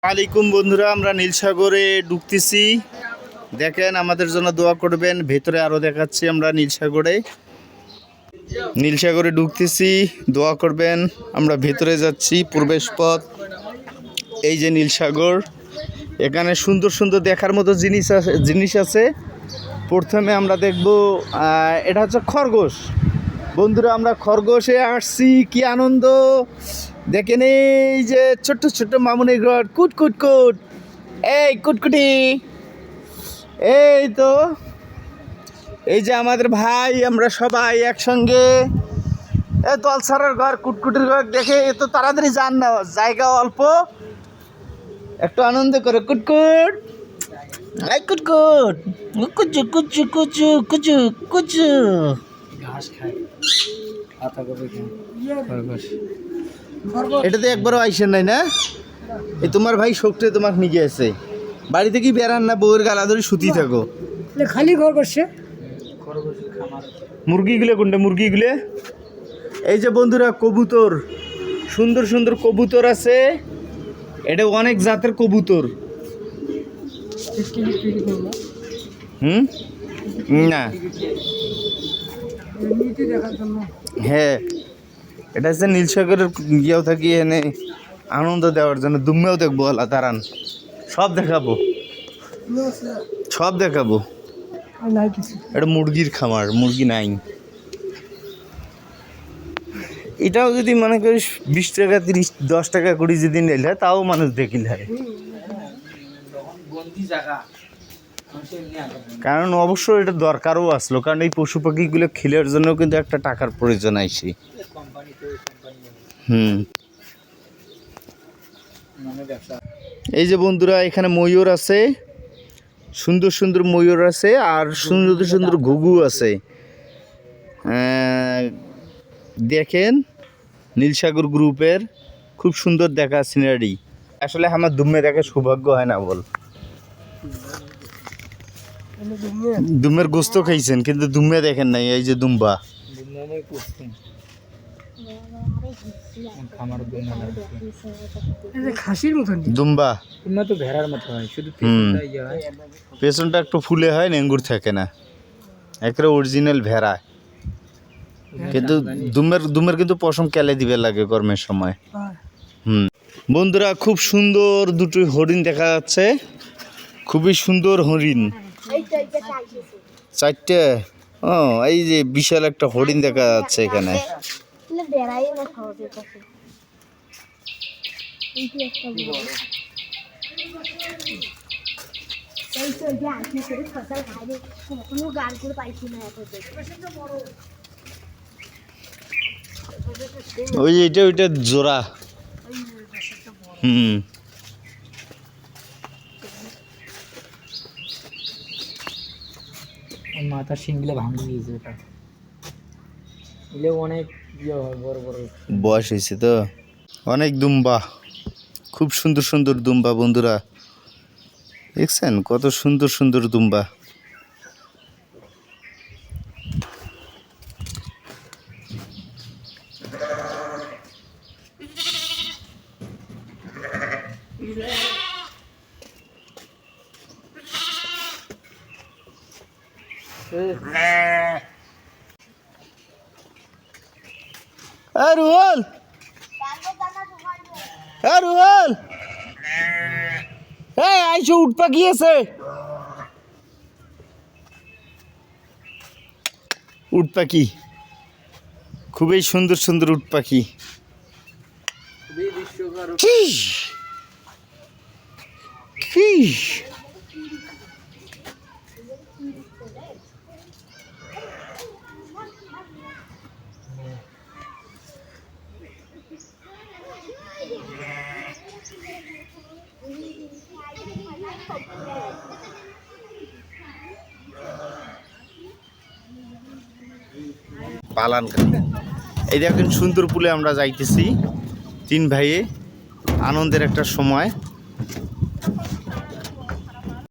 আলাইকুম বন্ধুরা, আমরা নীলসাগরে ঢুকতেছি। দেখেন, আমাদের জন্য দোয়া করবেন। ভেতরে আরো দেখাচ্ছি, আমরা নীলসাগরে ঢুকতেছি, দোয়া করবেন। আমরা ভেতরে যাচ্ছি, প্রবেশ পথ। এই যে নীলসাগর, এখানে সুন্দর সুন্দর দেখার মতো জিনিস আছে। প্রথমে আমরা দেখব, এটা হচ্ছে খরগোশ। বন্ধুরা, আমরা খরগোশে আসছি, কি আনন্দ দেখেন। এই যে ছোট্ট ছোট্ট মামুনি ঘর, কুট কুট কুট, এই কুটকুটি। এই তো, এই যে আমাদের ভাই, আমরা সবাই একসঙ্গে। এই তলসারের ঘর, কুটকুটির ঘর দেখে এত তাড়াতাড়ি যান না, জায়গা অল্প, একটু আনন্দ করে। কুটকুট, এই কুটকুট, কুচু কুচু কুচু কুচু কুচু ঘাস খায়। এটাতে একবারও আইসেন নাই না? এই তোমার ভাই শোকটে তোমাকে নিয়ে গেছে। বাড়িতে কি বেড়ান না, বউয়ের গালা ধরে সুতি থাকো? খালি ঘর করছে। মুরগিগুলো কোনটা? মুরগিগুলো এই যে বন্ধুরা, কবুতর, সুন্দর সুন্দর কবুতর আছে। এটা অনেক জাতের কবুতর। না, হ্যাঁ, এটা হচ্ছে নীলসাগরের গিয়েও থাকি এনে আনন্দ দেওয়ার জন্য। দুম্মেও দেখবো, আল্লাহ তারান, সব দেখাবো, সব দেখাবো। এটা মুরগির খামার, মুরগি নাই। এটাও যদি মনে করিস 20 টাকা 10 টাকা করে যদি নিলে হয়, তাও মানুষ দেখিল হয়। কারণ অবশ্যই এটা দরকারও আসলো, কারণ এই পশু পাখিগুলো খেলার জন্য কিন্তু একটা টাকার প্রয়োজন আইছে। এই যে বন্ধুরা, এখানে ময়ূর আছে, সুন্দর সুন্দর ময়ূর আছে, আর সুন্দর সুন্দর ঘুঘু আছে। দেখেন, নীলসাগর গ্রুপের খুব সুন্দর দেখা সিনারি। আসলে আমার দুম্মে দেখা সৌভাগ্য হয় না বল। দুম্মের গোস্ত খাইছেন, কিন্তু দুম্মে দেখেন নাই। এই যে দুম্বা, খাসির মতন দুম্বা, তো ভেড়ার মতো হয়, শুধু পেছনটা একটু ফুলে হয়, নেঙ্গুর থাকে না, একটা অরিজিনাল ভেড়া। কিন্তু দুমের কিন্তু পশম কেলে দিবে লাগে গরমের সময়। বন্ধুরা, খুব সুন্দর দুটো হরিণ দেখা যাচ্ছে, খুবই সুন্দর হরিণ, 4টে। ও, এই যে বিশাল একটা হরিণ দেখা যাচ্ছে এখানে। ওই যে ওইটা জোড়া। মাথার শিংগুলো ভাঙে গিয়েছে। এটা অনেক বড় বড় বয়স হয়েছে তো। অনেক দুম্বা, খুব সুন্দর সুন্দর দুম্বা। বন্ধুরা দেখছেন কত সুন্দর সুন্দর দুম্বা। রুহল, রুহল, আইসো, উঠ পাখি আছে। উট পাখি, খুবই সুন্দর সুন্দর উট পাখি। পালান, এই দেখেন সুন্দর পুলে আমরা যাইতেছি 3 ভাইয়ে। আনন্দের একটা সময়।